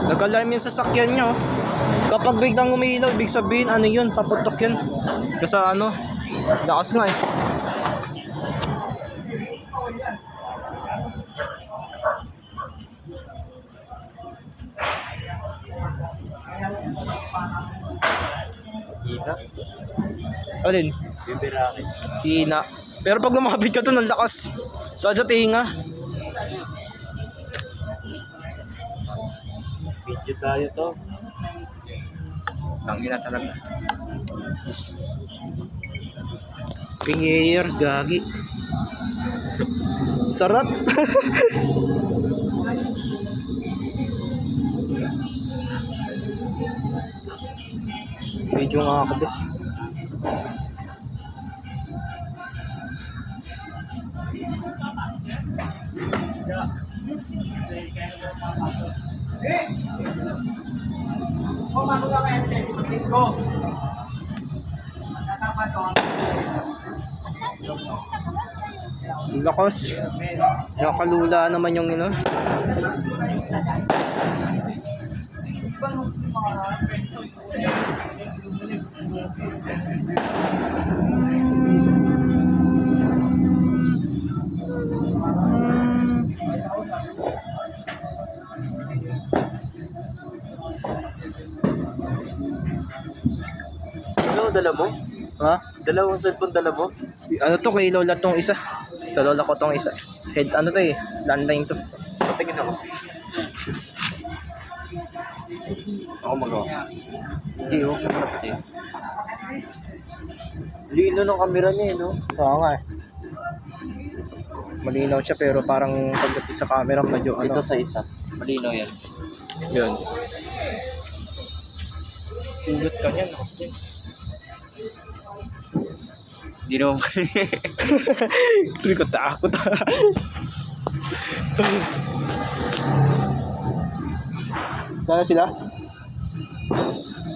Nag-alarm yung sasakyan niya, oh. Kapag biglang umiilaw, ibig sabihin, ano yun, paputok yun. Kasi ano, lakas nga eh. Hina. Alin? Bibiraki. Hina. Pero pag lumapit ka to, ang lakas. Sadya tinga. Video tayo to. Ang ina talaga. Pingayer, gagi. Sarap. Medyo nga ako, bes. Lakas. Nakalula naman yung ino. Ano, dala mo? Ha? Dalawang cellphone dala mo? Ano to, kay lola tong isa. Sa lola ko tong isa. Head ano to eh, landline to. Patingin ako. Ako magawa. Hindi, huwag mo na kasi. Lino ng camera niya eh, no? Oo nga eh. Malinaw siya pero parang pagdating sa camera medyo ano. Ito sa isa. Malino yan. Yun. Pulot ka niyan, lakas niyan. Hindi naman. Hindi ko takot. Sana sila?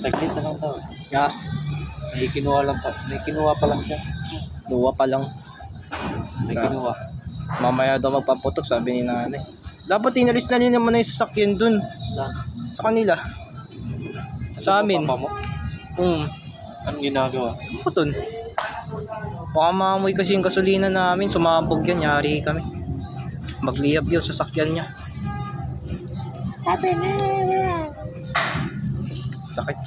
Saglit na lang daw. Yeah. May kinuha lang pa. May kinuha pa lang siya. Luwa pa lang. May kinuha. Mamaya daw magpaputok, sabi ni nanay. Dapat inalis na rin naman na yung sasakyan dun. Saan? Sa kanila. Sa amin. Papa mo? Anong ginagawa? Putun. Baka maamoy kasi yung gasolina namin. Sumabog yan. Yari kami. Magliyab yun sa sasakyan niya. Sakit.